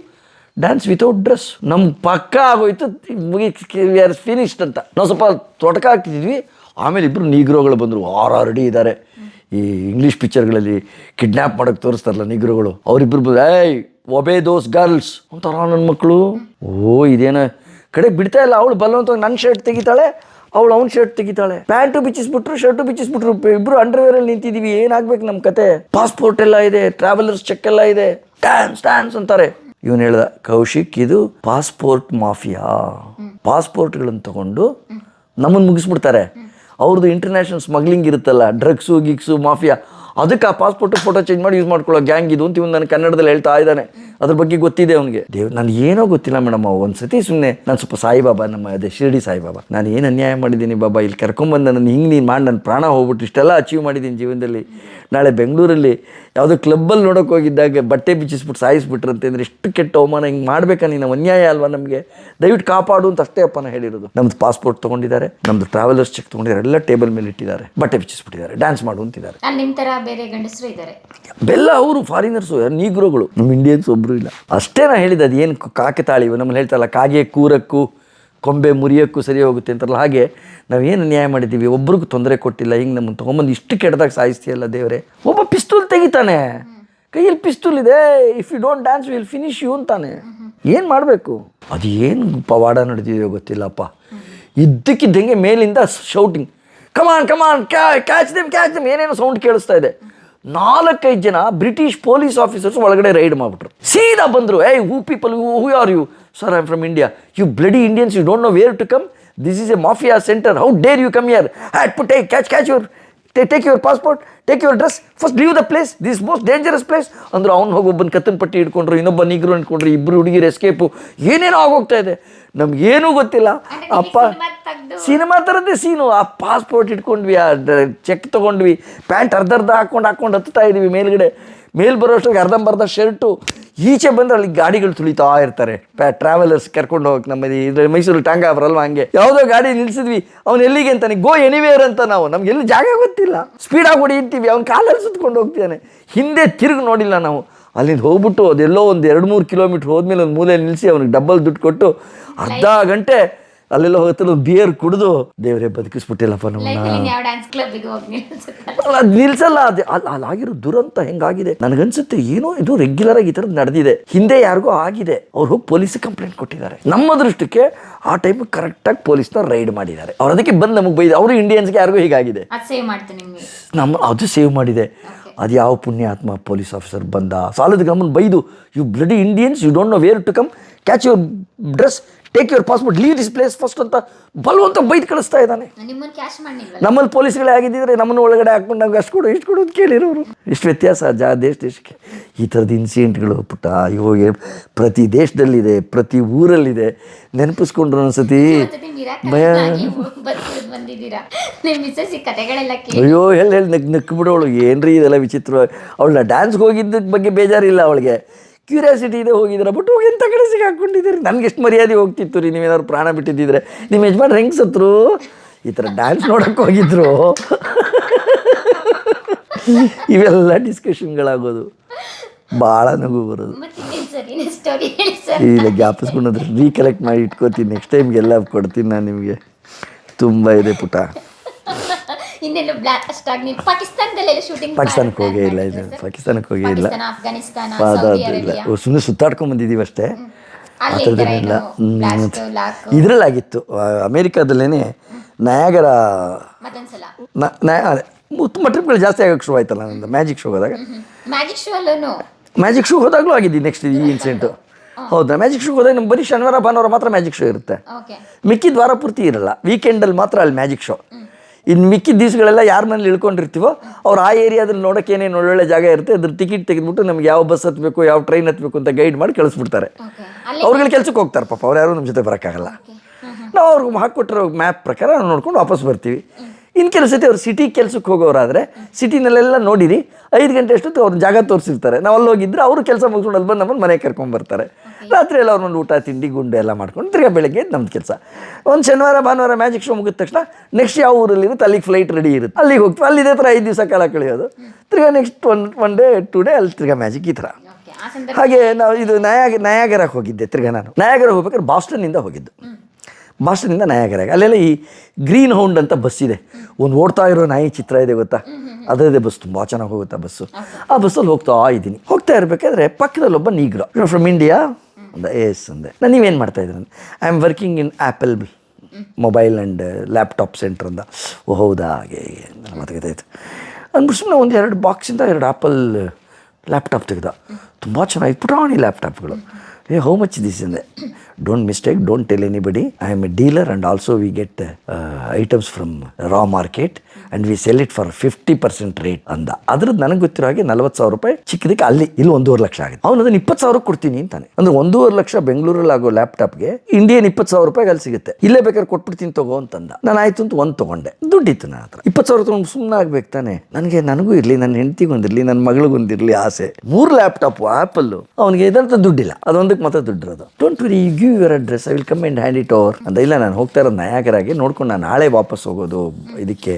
dance without dress. ನಮ್ಮ ಪಕ್ಕ ಆಗೋಯ್ತು, we are finished ಅಂತ. ನಾವು ಸ್ವಲ್ಪ ತೊಟಕ ಆಗ್ತಿದ್ವಿ. ಆಮೇಲೆ ಇಬ್ಬರು ನೀಗ್ರೋಗಳು ಬಂದರು, RRD ಇದ್ದಾರೆ. ಈ ಇಂಗ್ಲೀಷ್ ಪಿಕ್ಚರ್ಗಳಲ್ಲಿ ಕಿಡ್ನ್ಯಾಪ್ ಮಾಡೋಕ್ಕೆ ತೋರಿಸ್ತಾರಲ್ಲ ನೀಗ್ರೋಗಳು, ಅವರಿಬ್ಬರು ಬಂದು, ಏಯ್ ಒಬೇ ದೋಸ್ ಗರ್ಲ್ಸ್ ಅಂತಾರ ನನ್ನ ಮಕ್ಕಳು. ಇದೇನ ಕಡೆ ಬಿಡ್ತಾ ಇಲ್ಲ. ಅವಳು ಬಲವಂತ ನನ್ನ ಶರ್ಟ್ ತೆಗಿತಾಳೆ, ಅವಳು ಅವ್ನ ಶರ್ಟ್ ತೆಗಿತಾಳೆ, ಪ್ಯಾಂಟು ಬಿಚ್ಚಿಸ್ಬಿಟ್ರು, ಶರ್ಟು ಬಿಚ್ಚಿಸ್ಬಿಟ್ರು. ಇಬ್ಬರು ಅಂಡರ್ವೇರಲ್ಲಿ ನಿಂತಿದ್ದೀವಿ. ಏನಾಗ್ಬೇಕು ನಮ್ಮ ಕತೆ? ಪಾಸ್ಪೋರ್ಟ್ ಎಲ್ಲ ಇದೆ, ಟ್ರಾವೆಲರ್ಸ್ ಚೆಕ್ ಎಲ್ಲ ಇದೆ, ಡ್ಯಾನ್ಸ್ ಅಂತಾರೆ. ಇವನು ಹೇಳ್ದ, ಕೌಶಿಕ್ ಇದು ಪಾಸ್ಪೋರ್ಟ್ ಮಾಫಿಯಾ, ಪಾಸ್ಪೋರ್ಟ್ಗಳನ್ನು ತಗೊಂಡು ನಮ್ಮನ್ನು ಮುಗಿಸ್ಬಿಡ್ತಾರೆ. ಅವ್ರದ್ದು ಇಂಟರ್ನ್ಯಾಷನಲ್ ಸ್ಮಗ್ಲಿಂಗ್ ಇರುತ್ತಲ್ಲ, ಡ್ರಗ್ಸು ಗಿಗ್ಸು ಮಾಫಿಯಾ, ಅದಕ್ಕೆ ಆ ಪಾಸ್ಪೋರ್ಟ್ ಫೋಟೋ ಚೇಂಜ್ ಮಾಡಿ ಯೂಸ್ ಮಾಡ್ಕೊಳ್ಳೋ ಗ್ಯಾಂಗ್ ಇದು ಅಂತ ಇವನು ನನ್ನ ಕನ್ನಡದಲ್ಲಿ ಹೇಳ್ತಾ ಇದ್ದಾನೆ. ಅದ್ರ ಬಗ್ಗೆ ಗೊತ್ತಿದೆ ಅವನಿಗೆ. ನನಗೆ ಏನೋ ಗೊತ್ತಿಲ್ಲ ಮೇಡಮ್. ಒಂದು ಸತಿ ಸುಮ್ಮನೆ ನಾನು ಸ್ವಲ್ಪ ಸಾಯಿಬಾಬಾ, ನಮ್ಮ ಶಿರ್ಡಿ ಸಾಯಿಬಾಬಾ, ನಾನು ಏನು ಅನ್ಯಾಯ ಮಾಡಿದ್ದೀನಿ ಬಾಬಾ, ಇಲ್ಲಿ ಕರ್ಕೊಂಬಂದು ನನ್ನ ಹಿಂಗೆ ನೀನು ಮಾಡಿ ನನ್ನ ಪ್ರಾಣ ಹೋಗ್ಬಿಟ್ಟು ಇಷ್ಟೆಲ್ಲ ಅಚೀವ್ ಮಾಡಿದ್ದೀನಿ ಜೀವನದಲ್ಲಿ. ನಾಳೆ ಬೆಂಗಳೂರಲ್ಲಿ ಯಾವುದೋ ಕ್ಲಬ್ಬಲ್ಲಿ ನೋಡೋಕೆ ಹೋಗಿದ್ದಾಗ ಬಟ್ಟೆ ಬಿಚ್ಚಿಸ್ಬಿಟ್ಟು ಸಾಯಿಸ್ಬಿಟ್ರಂತೆ ಅಂದರೆ ಎಷ್ಟು ಕೆಟ್ಟ ಅವಮಾನ. ಹಿಂಗೆ ಮಾಡ್ಬೇಕಾ ನೀನು? ಅನ್ಯಾಯ ಅಲ್ವಾ ನಮಗೆ? ದಯವಿಟ್ಟು ಕಾಪಾಡು ಅಂತ ಅಷ್ಟೇ ಅಪ್ಪನ ಹೇಳಿರೋದು. ನಮ್ಮದು ಪಾಸ್ಪೋರ್ಟ್ ತೊಗೊಂಡಿದ್ದಾರೆ, ನಮ್ಮದು ಟ್ರಾವೆಲರ್ಸ್ ಚೆಕ್ ತೊಗೊಂಡಿದ್ದಾರೆ, ಎಲ್ಲ ಟೇಬಲ್ ಮೇಲೆ ಇಟ್ಟಿದ್ದಾರೆ, ಬಟ್ಟೆ ಬಿಚ್ಚಿಸ್ಬಿಟ್ಟಿದ್ದಾರೆ, ಡ್ಯಾನ್ಸ್ ಮಾಡು ಅಂತಿದ್ದಾರೆ. ನಿಮ್ಮ ಥರ ಬೇರೆ ಗಂಡಸರು ಇದ್ದಾರೆ ಬೆಲ್ಲ, ಅವರು ಫಾರಿನರ್ಸು, ನೀಗ್ರೋಗಳು, ನಮ್ಮ ಇಂಡಿಯನ್ಸ್ ಒಬ್ಬರು ಇಲ್ಲ. ಅಷ್ಟೇ ನಾ ಹೇಳಿದ್ದು. ಅದು ಏನು ಕಾಕತಾಳಿವು ನಮ್ಮಲ್ಲಿ ಹೇಳ್ತಾರಲ್ಲ, ಕಾಗೆ ಕೂರಕ್ಕೂ ಕೊಂಬೆ ಮುರಿಯೋಕ್ಕೂ ಸರಿ ಹೋಗುತ್ತೆ ಅಂತಾರಲ್ಲ, ಹಾಗೆ ನಾವೇನು ನ್ಯಾಯ ಮಾಡಿದ್ದೀವಿ, ಒಬ್ರಿಗೂ ತೊಂದರೆ ಕೊಟ್ಟಿಲ್ಲ. ಹಿಂಗೆ ನಮ್ಮನ್ನು ತೊಗೊಂಬಂದು ಇಷ್ಟು ಕೆಟ್ಟದಾಗ ಸಾಯಿಸ್ತೀಯಲ್ಲ ದೇವರೇ. ಒಬ್ಬ ಪಿಸ್ತೂಲ್ ತೆಗಿತಾನೆ, ಕೈಯಲ್ಲಿ ಪಿಸ್ತೂಲ್ ಇದೆ, if you don't dance will finish you ಅಂತಾನೆ. ಏನು ಮಾಡಬೇಕು? ಅದು ಏನು ಪವಾಡ ನಡೆದಿದೆಯೋ ಗೊತ್ತಿಲ್ಲಪ್ಪ. ಇದ್ದಕ್ಕಿದ್ದಂಗೆ ಮೇಲಿಂದ ಶೌಟಿಂಗ್, ಕಮಾನ್ ಕ್ಯಾಚ್ ದೆಮ್ ಏನೇನೋ ಸೌಂಡ್ ಕೇಳಿಸ್ತಾ ಇದೆ. 4-5 ಜನ ಬ್ರಿಟಿಷ್ ಪೊಲೀಸ್ ಆಫೀಸರ್ಸ್ ಒಳಗಡೆ ರೈಡ್ ಮಾಡಿಬಿಟ್ರು. ಸೀದಾ ಬಂದರು. Who people, who are you? Sir, I am from India. You bloody Indians, you don't know where to come. This is a mafia centre. How dare you come here? Had to catch your, take your passport, take your dress, first leave the place, this most dangerous place ಅಂದರು. ಅವ್ನು ಹೋಗಿ ಒಬ್ಬನ ಕತ್ತನ ಪಟ್ಟಿ ಹಿಡ್ಕೊಂಡ್ರು, ಇನ್ನೊಬ್ಬ ನೀಗ್ರು ಹಿಡ್ಕೊಂಡ್ರು, ಇಬ್ಬರು ಹುಡುಗಿರು escape. ಏನೇನೋ ಆಗೋಗ್ತಾ ಇದೆ, ನಮಗೇನೂ ಗೊತ್ತಿಲ್ಲ. ಅಪ್ಪ ಸಿನಿಮಾ ಥರದ್ದೇ ಸೀನು. ಆ ಪಾಸ್ಪೋರ್ಟ್ ಇಟ್ಕೊಂಡ್ವಿ, ಆ ಚೆಕ್ ತೊಗೊಂಡ್ವಿ, ಪ್ಯಾಂಟ್ ಅರ್ಧ ಹಾಕ್ಕೊಂಡು ಹತ್ತುತ್ತಾ ಇದ್ದೀವಿ ಮೇಲ್ಗಡೆ. ಮೇಲ್ ಬರೋ ಅಷ್ಟೊತ್ತಿಗೆ ಅರ್ಧಂಬರ್ಧ ಶರ್ಟು. ಈಚೆ ಬಂದರೆ ಅಲ್ಲಿ ಗಾಡಿಗಳು ತುಳಿತಾ ಇರ್ತಾರೆ, ಟ್ರಾವೆಲರ್ಸ್ ಕರ್ಕೊಂಡು ಹೋಗಕ್ಕೆ. ನಮ್ಮ ಇದು ಮೈಸೂರು ಟಾಂಗ ಬರಲ್ವ, ಹಂಗೆ ಯಾವುದೋ ಗಾಡಿ ನಿಲ್ಸಿದ್ವಿ. ಅವ್ನು ಎಲ್ಲಿಗೆ ಅಂತಾನೆ, ಗೋ ಎನಿವೇರ್ ಅಂತ. ನಮ್ಗೆ ಎಲ್ಲಿ ಜಾಗ ಗೊತ್ತಿಲ್ಲ, ಸ್ಪೀಡಾಗಿ ಹೊಡಿತೀವಿ, ಅವ್ನು ಕಾಲಲ್ಲಿ ಸುತ್ಕೊಂಡು ಹೋಗ್ತಾನೆ. ಹಿಂದೆ ತಿರುಗಿ ನೋಡಿಲ್ಲ ನಾವು. ಅಲ್ಲಿಂದ ಹೋಗ್ಬಿಟ್ಟು ಅದೆಲ್ಲೋ ಒಂದು 2-3 ಕಿಲೋಮೀಟ್ರ್ ಹೋದ್ಮೇಲೆ ಒಂದು ಮೂಲೆಯಲ್ಲಿ ನಿಲ್ಲಿಸಿ ಅವ್ನಿಗೆ ಡಬ್ಬಲ್ ದುಡ್ಡು ಕೊಟ್ಟು ಅರ್ಧ ಗಂಟೆ ಅಲ್ಲೆಲ್ಲ ಹೋಗುತ್ತೆ, ಒಂದು ಬಿಯರ್ ಕುಡಿದು ದೇವರೇ ಬದುಕಿಸ್ಬಿಟ್ಟಿಲ್ಲಪ್ಪ ನಮ್ಮನ್ನ. ಅದು ನಿಲ್ಸಲ್ಲ. ಅಲ್ಲಾಗಿರೋ ದುರಂತ ಹೆಂಗಾಗಿದೆ ನನಗನ್ಸುತ್ತೆ, ಏನೋ ಇದು ರೆಗ್ಯುಲರ್ ಆಗಿ ಈ ಥರದ್ದು ನಡೆದಿದೆ. ಹಿಂದೆ ಯಾರಿಗೂ ಆಗಿದೆ, ಅವ್ರು ಹೋಗಿ ಪೊಲೀಸಿಗೆ ಕಂಪ್ಲೇಂಟ್ ಕೊಟ್ಟಿದ್ದಾರೆ. ನಮ್ಮ ದೃಷ್ಟಕ್ಕೆ ಆ ಟೈಮ್ ಕರೆಕ್ಟಾಗಿ ಪೊಲೀಸ್ನ ರೈಡ್ ಮಾಡಿದ್ದಾರೆ. ಅವ್ರು ಅದಕ್ಕೆ ಬಂದು ನಮಗೆ ಬೈದು, ಅವರು ಇಂಡಿಯನ್ಸ್ಗೆ ಯಾರಿಗೂ ಹೀಗಾಗಿದೆ. ಅದು ಸೇವ್ ಮಾಡಿದೆ. ಅದು ಯಾವ ಪುಣ್ಯಾತ್ಮ ಪೊಲೀಸ್ ಆಫೀಸರ್ ಬಂದ, ಸಾಲದ ಗಮನ ಬೈದು, you bloody Indians, you don't know where to come, catch your dress, take your passport, leave this place first ಅಂತ ಬಲವಂತ ಬೈದು ಕಳಿಸ್ತಾ ಇದ್ದಾನೆ. ನಿಮ್ಮನ್ನು ಕ್ಯಾಶ್ ಮಾಡಿಲ್ವಲ್ಲ? ನಮ್ಮಲ್ಲಿ ಪೊಲೀಸ್ಗಳೇ ಆಗಿದ್ದಿದ್ರೆ ನಮ್ಮನ್ನು ಒಳಗಡೆ ಹಾಕೊಂಡು ನಂಗೆ ಅಷ್ಟು ಕೊಡು ಇಷ್ಟು ಕೊಡು ಅಂತ ಕೇಳಿರೋರು. ಇಷ್ಟು ವ್ಯತ್ಯಾಸ ದೇಶಕ್ಕೆ ಈ ಥರದ ಇನ್ಸಿಡೆಂಟ್ಗಳು ಪುಟ್ಟ ಇವಾಗ ಪ್ರತಿ ದೇಶದಲ್ಲಿದೆ, ಪ್ರತಿ ಊರಲ್ಲಿದೆ. ನೆನಪಿಸ್ಕೊಂಡ್ರು ಒಂದ್ಸತಿ ಭಯ. ಬಂದಿದ್ದೀರಾ ನಿಮ್ಮ ಮಿಸ್ಸಸ್ ಕತೆಗಳೆಲ್ಲ ಕೇಳಿ ಅಯ್ಯೋ ಹೇಳಿ ನಕ್ಕು ಬಿಡೋಳು, ಏನ್ರಿ ಇದೆಲ್ಲ ವಿಚಿತ್ರ. ಅವಳನ್ನ ಡ್ಯಾನ್ಸ್ಗೆ ಹೋಗಿದ್ದ ಬಗ್ಗೆ ಬೇಜಾರಿಲ್ಲ ಅವಳಿಗೆ, ಕ್ಯೂರಿಯಾಸಿಟಿ ಇದೆ ಹೋಗಿದ್ದೀರ. ಬಟ್ ಹೋಗಿ ಎಂಥ ಕಡೆ ಸಿಗಾಕೊಂಡಿದ್ದೀರಿ. ನನಗೆ ಎಷ್ಟು ಮರ್ಯಾದೆ ಹೋಗ್ತಿತ್ತು ರೀ, ನೀವೇನಾದ್ರು ಪ್ರಾಣ ಬಿಟ್ಟಿದ್ದಿದ್ರೆ. ನಿಮ್ಮ ಯಜಮಾನ್ರು ಹೆಂಗೆ ಸತ್ರು? ಈ ಥರ ಡ್ಯಾನ್ಸ್ ನೋಡೋಕ್ಕೆ ಹೋಗಿದ್ರು. ಇವೆಲ್ಲ ಡಿಸ್ಕಷನ್ಗಳಾಗೋದು, ಭಾಳ ನಗು ಬರೋದು. ಇಲ್ಲ ಜ್ಞಾಪಿಸ್ಕೊಂಡ್ರೆ ರೀಕಲೆಕ್ಟ್ ಮಾಡಿ ಇಟ್ಕೋತೀನಿ, ನೆಕ್ಸ್ಟ್ ಟೈಮ್ಗೆಲ್ಲ ಕೊಡ್ತೀನಿ ನಾನು ನಿಮಗೆ. ತುಂಬ ಇದೆ ಪುಟ. ಇನ್ನೆಲ್ಲೂ ಬ್ಲಾಸ್ಟ್ ಆಗಿ ನೀವು ಪಾಕಿಸ್ತಾನದಲ್ಲೆಲ್ಲ ಶೂಟಿಂಗ್? ಪಾಕಿಸ್ತಾನಕ್ಕೆ ಹೋಗೇ ಇಲ್ಲ, ಇದು ಪಾಕಿಸ್ತಾನಕ್ಕೆ ಹೋಗೇ ಇಲ್ಲ. ಅಫ್ಘಾನಿಸ್ತಾನ, ಇಲ್ಲ, ಸುಮ್ಮನೆ ಸುತ್ತಾಡ್ಕೊಂಡು ಬಂದಿದ್ದೀವಿ ಅಷ್ಟೇ. ಆ ಥರದ್ದೇನಿಲ್ಲ. ಇದರಲ್ಲಾಗಿತ್ತು ಅಮೇರಿಕಾದಲ್ಲೇ ನಯಾಗರ ತುಂಬ ಟ್ರಿಪ್ಗಳು ಜಾಸ್ತಿ ಆಗೋಕ್ಕೆ ಶುರು ಆಯ್ತಲ್ಲ ನಂದು ಮ್ಯಾಜಿಕ್ ಶೋ ಹೋದಾಗ. ಮ್ಯಾಜಿಕ್ ಶೋ ಹೋದಾಗಲೂ ಆಗಿದ್ದು ನೆಕ್ಸ್ಟ್ ಈ ಇನ್ಸಿಡೆಂಟು. ಹೌದಾ? ಮ್ಯಾಜಿಕ್ ಶೋ ಹೋದಾಗ ನಮ್ಗೆ ಬರೀ ಶನಿವಾರ ಭಾನುವಾರ ಮಾತ್ರ ಮ್ಯಾಜಿಕ್ ಶೋ ಇರುತ್ತೆ, ಮಿಕ್ಕಿದ ವಾರ ಪೂರ್ತಿ ಇರಲ್ಲ. ವೀಕೆಂಡಲ್ಲಿ ಮಾತ್ರ ಅಲ್ಲಿ ಮ್ಯಾಜಿಕ್ ಶೋ. ಇನ್ನು ಮಿಕ್ಕಿದ ದಿವಸಗಳೆಲ್ಲ ಯಾರ ಮನೇಲಿ ಇಳ್ಕೊಂಡಿರ್ತೀವೋ ಅವ್ರು ಆ ಏರಿಯಾದಲ್ಲಿ ನೋಡೋಕೆ ಏನೇನು ಒಳ್ಳೊಳ್ಳೆ ಜಾಗ ಇರುತ್ತೆ ಅದ್ರ ಟಿಕೆಟ್ ತೆಗೆದುಬಿಟ್ಟು ನಮ್ಗೆ ಯಾವ ಬಸ್ ಹತ್ತಬೇಕು, ಯಾವ ಟ್ರೈನ್ ಹತ್ತಬೇಕು ಅಂತ ಗೈಡ್ ಮಾಡಿ ಕಳಿಸ್ಬಿಡ್ತಾರೆ. ಅವ್ರುಗಳು ಕೆಲ್ಸಕ್ಕೆ ಹೋಗ್ತಾರೆ ಪಾಪ, ಅವ್ರು ಯಾರು ನಮ್ಮ ಜೊತೆ ಬರೋಕ್ಕಾಗಲ್ಲ. ನಾವು ಅವ್ರಿಗೆ ಹಾಕ್ಕೊಟ್ಟಿರೋ ಮ್ಯಾಪ್ ಪ್ರಕಾರ ನಾವು ನೋಡ್ಕೊಂಡು ವಾಪಸ್ ಬರ್ತೀವಿ. ಇನ್ನು ಕೆಲವು ಸತಿ ಅವ್ರು ಸಿಟಿ ಕೆಲ್ಸಕ್ಕೆ ಹೋಗೋರಾದರೆ ಸಿಟಿನಲ್ಲೆಲ್ಲ ನೋಡಿರಿ 5 ಗಂಟೆ ಅಷ್ಟೊತ್ತು ಅವ್ರ ಜಾಗ ತೋರಿಸಿರ್ತಾರೆ. ನಾವು ಅಲ್ಲಿ ಹೋಗಿದ್ರೆ ಅವರು ಕೆಲಸ ಮುಗಿಸ್ಕೊಂಡು ಅಲ್ಲಿ ಬಂದು ನಮ್ಮನ್ನು ಮನೆಗೆ ಕರ್ಕೊಂಡ್ಬರ್ತಾರೆ. ರಾತ್ರಿ ಎಲ್ಲ ಅವ್ರನ್ನೊಂದು ಊಟ ತಿಂಡಿ ಗುಂಡೆ ಎಲ್ಲ ಮಾಡ್ಕೊಂಡು ತಿರ್ಗಾ ಬೆಳಗ್ಗೆ ನಮ್ದು ಕೆಲಸ. ಒಂದು ಶನಿವಾರ ಭಾನುವಾರ ಮ್ಯಾಜಿಕ್ ಶೋ ಮುಗಿದ ತಕ್ಷಣ ನೆಕ್ಸ್ಟ್ ಯಾವ ಊರಲ್ಲಿರುತ್ತೆ ಅಲ್ಲಿಗೆ ಫ್ಲೈಟ್ ರೆಡಿ ಇರುತ್ತೆ, ಅಲ್ಲಿಗೆ ಹೋಗ್ತೀವಿ. ಅಲ್ಲಿ ಇದೇ ಥರ 5 ದಿವಸ ಕಾಲ ಕಳೆಯೋದು. ತಿರ್ಗಾ ನೆಕ್ಸ್ಟ್ ಒನ್ ಡೇ 2 ಡೇ ಅಲ್ಲಿ ತಿರ್ಗಾ ಮ್ಯಾಜಿಕ್ ಈ ಥರ. ಹಾಗೆ ನಾವು ಇದು ನಯಾಗರಕ್ಕೆ ಹೋಗಿದ್ದೆ. ತಿರ್ಗಾ ನಾನು ನಯಾಗರ ಹೋಗ್ಬೇಕಾದ್ರೆ ಬಾಸ್ಟನ್ನಿಂದ ಹೋಗಿದ್ದು. ಬಾಸ್ಟನ್ನಿಂದ ನಯಾಗರಾಗೆ ಅಲ್ಲೆಲ್ಲ ಈ ಗ್ರೀನ್ ಹೌಂಡ್ ಅಂತ ಬಸ್ ಇದೆ, ಒಂದು ಓಡ್ತಾ ಇರೋ ನಾಯಿ ಚಿತ್ರ ಇದೆ ಗೊತ್ತಾ, ಅದೇ ಬಸ್ ತುಂಬ ಚೆನ್ನಾಗಿ ಹೋಗುತ್ತಾ ಬಸ್ಸು. ಆ ಬಸ್ಸಲ್ಲಿ ಹೋಗ್ತಾ ಇರಬೇಕಾದ್ರೆ ಪಕ್ಕದಲ್ಲಿ ಒಬ್ಬ ನೀಗ್ರೋ ಫ್ರಮ್ ಇಂಡಿಯಾ ಅಂದ. ಎಸ್ ಅಂದೆ. ನಾನು ನೀವೇನು ಮಾಡ್ತಾಯಿದ್ದೀನಿ? I am working in Apple mobile and laptop centre ಅಂದ. ಓ ಹೌದಾ, ಹಾಗೆ ಮಾತಾಯ್ತು ಅಂದ್ಬಿಟ್ಟು ಸುಮ್ಮನೆ ಒಂದು 2 ಬಾಕ್ಸಿಂದ 2 ಆ್ಯಪಲ್ ಲ್ಯಾಪ್ಟಾಪ್ ತೆಗೆದ. ತುಂಬ ಚೆನ್ನಾಗಿ ಪುಟಾಣಿ ಲ್ಯಾಪ್ಟಾಪ್ಗಳು. ಹೌ ಮಚ್ ದಿಸ್ ಅಂದೆ. Don't mistake, don't tell anybody, I am a dealer and also we get items from raw market and we sell it for 50% rate ಅಂದ. ಅದ್ರದ್ದು ನನಗೆ ಗೊತ್ತಿರೋ ಹಾಗೆ 40,000 ರೂಪಾಯಿ ಚಿಕ್ಕದಕ್ಕೆ, ಅಲ್ಲಿ ಇಲ್ಲಿ 1.5 ಲಕ್ಷ ಆಗಿದೆ. ಅವ್ನು ಅದನ್ನು 20,000 ಕೊಡ್ತೀನಿ ಅಂತಾನೆ. ಅಂದರೆ 1.5 ಲಕ್ಷ ಬೆಂಗಳೂರಲ್ಲಿ ಆಗೋ ಲ್ಯಾಪ್ಟಾಪ್ಗೆ ಇಂಡಿಯನ್ 20,000 ರೂಪಾಯಿಗೆ ಅಲ್ಲಿ ಸಿಗುತ್ತೆ. ಇಲ್ಲೇ ಬೇಕಾದ್ರೆ ಕೊಟ್ಬಿಡ್ತೀನಿ ತಗೋ ಅಂತಂದ. ನಾನು ಆಯ್ತು ಅಂತ ಒಂದು ತೊಗೊಂಡೆ. ದುಡ್ಡಿತ್ತು ನನ್ನ ಹತ್ರ. 20,000 ತೊಗೊಂಡು ಸುಮ್ಮನೆ ಆಗ್ಬೇಕು ತಾನೆ. ನನಗೂ ಇರಲಿ, ನನ್ನ ಹೆಂಡತಿಗೊಂದಿರಲಿ, ನನ್ನ ಮಗಳಿಗೊಂದಿರಲಿ ಆಸೆ. 3 ಲ್ಯಾಪ್ಟಾಪು ಆ್ಯಪಲ್ಲು. ಅವನಿಗೆ ಇದಂತ ದುಡ್ಡಿಲ್ಲ, ಅದೊಂದಕ್ಕೆ ಮಾತ್ರ ದುಡ್ಡಿರೋದು. Don't worry, you give your address, I will come and hand it over ಅಂತ. ಇಲ್ಲ, ನಾನು ಹೋಗ್ತಾ ಇರೋದು ನಯಾಗರಾಗೆ, ನೋಡ್ಕೊಂಡು ನಾನು ನಾಳೆ ವಾಪಸ್ ಹೋಗೋದು ಇದಕ್ಕೆ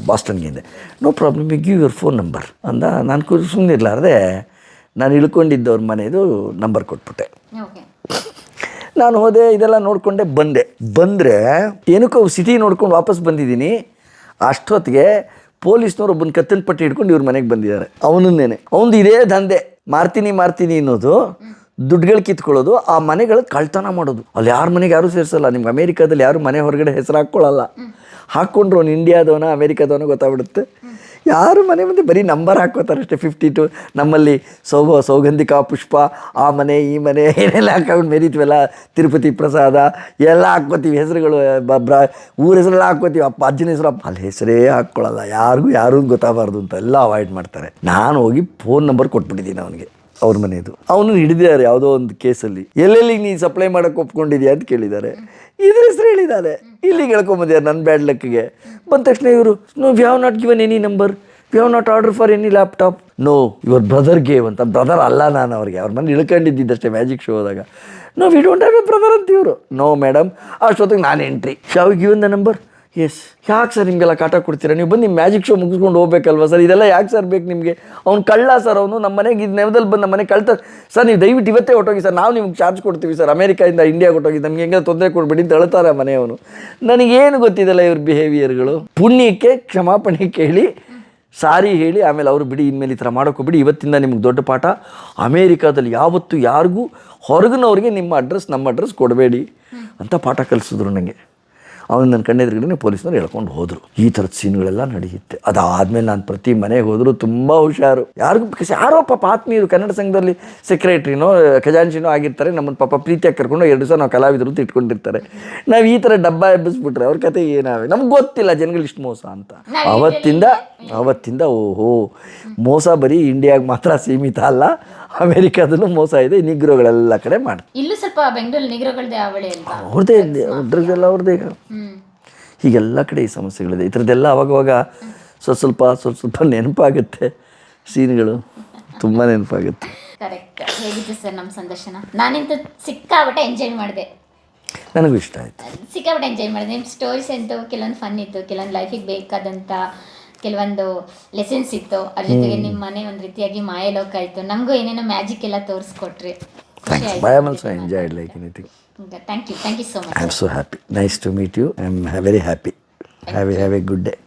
ಬಾಸ್ಟನ್ಗೆ. No problem, you give your phone number ಅಂದ. ನಾನು ಸುಮ್ಮನೆ ಇರಲಾರ್ದೆ ನಾನು ಇಳ್ಕೊಂಡಿದ್ದವ್ರ ಮನೆಯದು ನಂಬರ್ ಕೊಟ್ಬಿಟ್ಟೆ. ನಾನು ಹೋದೆ, ಇದೆಲ್ಲ ನೋಡಿಕೊಂಡೆ ಬಂದರೆ ಏನಕ್ಕೋ ಸಿಟಿ ನೋಡ್ಕೊಂಡು ವಾಪಸ್ ಬಂದಿದ್ದೀನಿ. ಅಷ್ಟೊತ್ತಿಗೆ ಪೊಲೀಸ್ನವ್ರು ಒಬ್ಬನ ಕತ್ತನ ಪಟ್ಟಿ ಹಿಡ್ಕೊಂಡು ಇವ್ರ ಮನೆಗೆ ಬಂದಿದ್ದಾರೆ. ಅವನನ್ನೇನೆ ಅವನದು ಇದೇ ದಂಧೆ, ಮಾರ್ತೀನಿ ಅನ್ನೋದು, ದುಡ್ಡುಗಳು ಕಿತ್ಕೊಳ್ಳೋದು, ಆ ಮನೆಗಳು ಕಳ್ತನ ಮಾಡೋದು. ಅಲ್ಲಿ ಯಾರ ಮನೆಗೆ ಯಾರೂ ಸೇರಿಸಲ್ಲ. ನಿಮ್ಗೆ ಅಮೇರಿಕಾದಲ್ಲಿ ಯಾರು ಮನೆ ಹೊರಗಡೆ ಹೆಸರು ಹಾಕ್ಕೊಳ್ಳಲ್ಲ. ಹಾಕ್ಕೊಂಡ್ರು ಅವ್ನು ಇಂಡಿಯಾದವನ ಅಮೇರಿಕಾದವನ ಗೊತ್ತಾಗ್ಬಿಡುತ್ತೆ. ಯಾರು ಮನೆ ಮುಂದೆ ಬರೀ ನಂಬರ್ ಹಾಕೋತಾರೆ ಅಷ್ಟೇ. 52 ನಮ್ಮಲ್ಲಿ ಸೌಗಂಧಿಕ ಪುಷ್ಪ, ಆ ಮನೆ ಈ ಮನೆ ಏನೆಲ್ಲ ಹಾಕೊಂಡು ಮೆರಿತೀವಲ್ಲ, ತಿರುಪತಿ ಪ್ರಸಾದ ಎಲ್ಲ ಹಾಕ್ಕೋತೀವಿ ಹೆಸರುಗಳು. ಊರ ಹೆಸರೆಲ್ಲ ಹಾಕ್ಕೋತೀವಿ, ಅಜ್ಜನ ಹೆಸರು. ಅಲ್ಲಿ ಹೆಸರೇ ಹಾಕ್ಕೊಳ್ಳಲ್ಲ, ಯಾರಿಗೂ ಗೊತ್ತಾಗಬಾರ್ದು ಅಂತ ಎಲ್ಲ ಅವಾಯ್ಡ್ ಮಾಡ್ತಾರೆ. ನಾನು ಹೋಗಿ ಫೋನ್ ನಂಬರ್ ಕೊಟ್ಬಿಟ್ಟಿದ್ದೀನಿ ಅವನಿಗೆ, ಅವ್ರ ಮನೆಯದು. ಅವನು ಹಿಡಿದಿದ್ದಾರೆ ಯಾವುದೋ ಒಂದು ಕೇಸಲ್ಲಿ. ಎಲ್ಲೆಲ್ಲಿಗೆ ನೀನು ಸಪ್ಲೈ ಮಾಡೋಕ್ಕೆ ಒಪ್ಕೊಂಡಿದ್ಯಾ ಅಂತ ಕೇಳಿದ್ದಾರೆ. ಇದ್ರ ಹೆಸರು ಹೇಳಿದ್ದಾರೆ. ಇಲ್ಲಿಗೆ ಹೇಳ್ಕೊಂಬಂದಿದ್ದಾರೆ ನನ್ನ ಬ್ಯಾಡ್ ಲಕ್ಕಿಗೆ. ಬಂದ ತಕ್ಷಣ ಇವರು, no we have not given any number, we have not order for any laptop. No, your brother gave ಅಂತ. ಬ್ರದರ್ ಅಲ್ಲ ನಾನು ಅವ್ರಿಗೆ, ಅವ್ರ ಮನೆ ಇಳ್ಕೊಂಡಿದ್ದಷ್ಟೇ ಮ್ಯಾಜಿಕ್ ಶೋ ಹೋದಾಗ. No, we don't have a brother ಅಂತ ಇವರು. ನೋ ಮೇಡಮ್, ಅಷ್ಟೊತ್ತಿಗೆ ನಾನು ಎಂಟ್ರಿ. ಶಾವ್ ಗಿವನ್ ದ ನಂಬರ್? ಎಸ್. ಯಾಕೆ ಸರ್ ನಿಮಗೆಲ್ಲ ಕಾಟ ಕೊಡ್ತೀರಾ? ನೀವು ಬಂದು ನಿಮ್ಮ ಮ್ಯಾಜಿಕ್ ಶೋ ಮುಗಿಸ್ಕೊಂಡು ಹೋಗ್ಬೇಕಲ್ವ ಸರ್? ಇದೆಲ್ಲ ಯಾಕೆ ಸರ್ ಬೇಕು ನಿಮಗೆ? ಅವ್ನು ಕಳ್ಳ ಸರ್, ಅವನು ನಮ್ಮ ಮನೆಗೆ ಇದು ನೆವದಲ್ಲಿ ಬಂದು ನಮ್ಮ ಮನೆ ಕಳ್ತ ಸರ್. ನೀವು ದಯವಿಟ್ಟು ಇವತ್ತೇ ಹೊಟ್ಟೋಗಿ ಸರ್, ನಾವು ನಿಮ್ಗೆ ಚಾರ್ಜ್ ಕೊಡ್ತೀವಿ ಸರ್. ಅಮೇರಿಕಾಯಿಂದ ಇಂಡಿಯಾಗೆ ಹೊಟ್ಟೋಗಿ, ನಮ್ಗೆ ಹೆಂಗೆ ತೊಂದರೆ ಕೊಡ್ಬೇಡಿ ಅಂತ ಹೇಳ್ತಾರೆ ಮನೆಯವನು. ನನಗೇನು ಗೊತ್ತಿದ್ದಲ್ಲ ಇವ್ರ ಬಿಹೇವಿಯರ್ಗಳು. ಪುಣ್ಯಕ್ಕೆ ಕ್ಷಮಾಪಣೆ ಕೇಳಿ, ಸಾರಿ ಹೇಳಿ, ಆಮೇಲೆ ಅವರು ಬಿಡಿ, ಇನ್ಮೇಲೆ ಈ ಥರ ಮಾಡೋಕ್ಕೋಗ್ಬಿಡಿ, ಇವತ್ತಿಂದ ನಿಮ್ಗೆ ದೊಡ್ಡ ಪಾಠ. ಅಮೇರಿಕಾದಲ್ಲಿ ಯಾವತ್ತೂ ಯಾರಿಗೂ ಹೊರಗಿನವ್ರಿಗೆ ನಿಮ್ಮ ಅಡ್ರೆಸ್ ನಮ್ಮ ಅಡ್ರೆಸ್ ಕೊಡಬೇಡಿ ಅಂತ ಪಾಠ ಕಲಿಸಿದ್ರು ನನಗೆ. ಅವನು ನನ್ನ ಕಣ್ಣೆದುರುಗಡೆ ಪೊಲೀಸ್ನವ್ರು ಹೇಳ್ಕೊಂಡು ಹೋದರು. ಈ ಥರದ ಸೀನ್ಗಳೆಲ್ಲ ನಡೆಯುತ್ತೆ. ಅದಾದಮೇಲೆ ನಾನು ಪ್ರತಿ ಮನೆಗೆ ಹೋದರೂ ತುಂಬ ಹುಷಾರು. ಯಾರೋ ಪಾಪ ಆತ್ಮೀಯರು ಕನ್ನಡ ಸಂಘದಲ್ಲಿ ಸೆಕ್ರೆಟ್ರಿನೋ ಖಜಾಂಚಿನೋ ಆಗಿರ್ತಾರೆ, ನಮ್ಮನ್ನು ಪಾಪ ಪ್ರೀತಿಯಾಗಿ ಕರ್ಕೊಂಡು 2 ದಿವಸ ನಾವು ಕಲಾವಿದರು ಅಂತ ಇಟ್ಕೊಂಡಿರ್ತಾರೆ. ನಾವು ಈ ಥರ ಡಬ್ಬ ಎಬ್ಬಿಸ್ಬಿಟ್ರೆ ಅವ್ರ ಕತೆ ಏನಾವೆ ನಮ್ಗೆ ಗೊತ್ತಿಲ್ಲ ಜನಗಳು ಇಷ್ಟು ಮೋಸ ಅಂತ. ಅವತ್ತಿಂದ ಓಹೋ ಮೋಸ ಬರೀ ಇಂಡಿಯಾಗೆ ಮಾತ್ರ ಸೀಮಿತ ಅಲ್ಲ, ಅಮೇರಿಕಾದಲ್ಲೂ ಮೋಸ ಇದೆ, ನಿಗ್ರೋಗಳೆಲ್ಲ ಕಡೆ ಮಾಡ್ತಾರೆ. ಇಲ್ಲೂ ಸ್ವಲ್ಪ ಬೆಂಗಳೂರು ನಿಗ್ರಹಗಳದೇ ಅವಳಿ ಅಲ್ವಾ? ಅವ್ರದ್ದೇ ಡ್ರಗ್ಸ್ ಎಲ್ಲ ಅವ್ರದ್ದೇ. ಹೀಗೆಲ್ಲ ಕಡೆ ಈ ಸಮಸ್ಯೆಗಳಿದೆ. ಈ ಥರದ್ದೆಲ್ಲ ಅವಾಗವಾಗ ಸ್ವಲ್ಪ ನೆನಪಾಗುತ್ತೆ. ಸೀನ್ಗಳು ತುಂಬ ನೆನಪಾಗುತ್ತೆ. ಕರೆಕ್ಟ್. ಹೇಗಿತ್ತು ಸರ್ ನಮ್ಮ ಸಂದರ್ಶನ? ನಾನಿಂತ ಸಿಕ್ಕಾಬಟ್ಟೆ ಎಂಜಾಯ್ ಮಾಡಿದೆ. ನನಗೂ ಇಷ್ಟ ಆಯಿತು. ಸಿಕ್ಕಾಬಟ್ಟೆ ಎಂಜಾಯ್ ಮಾಡಿದೆ. ನಿಮ್ಮ ಸ್ಟೋರೀಸ್ ಅಂತೂ ಕೆಲವೊಂದು ಫನ್ ಇತ್ತು, ಕೆಲವೊಂದು ಲೈಫಿಗೆ ಬೇಕಾದಂಥ ಕೆಲವೊಂದು ಲೆಸನ್ಸ್ ಇತ್ತು. ಅದ್ರ ಜೊತೆಗೆ ನಿಮ್ಮ ಮನೆ ಒಂದು ರೀತಿಯಾಗಿ ಮಾಯಲೋಕ ಆಯಿತು. ನಮಗೂ ಏನೇನೋ ಮ್ಯಾಜಿಕ್ ಎಲ್ಲ ತೋರಿಸ್ಕೊಟ್ರಿ. I am also enjoyed like anything. Thank you so much. I am so happy. Nice to meet you. I am very happy. Have a good day.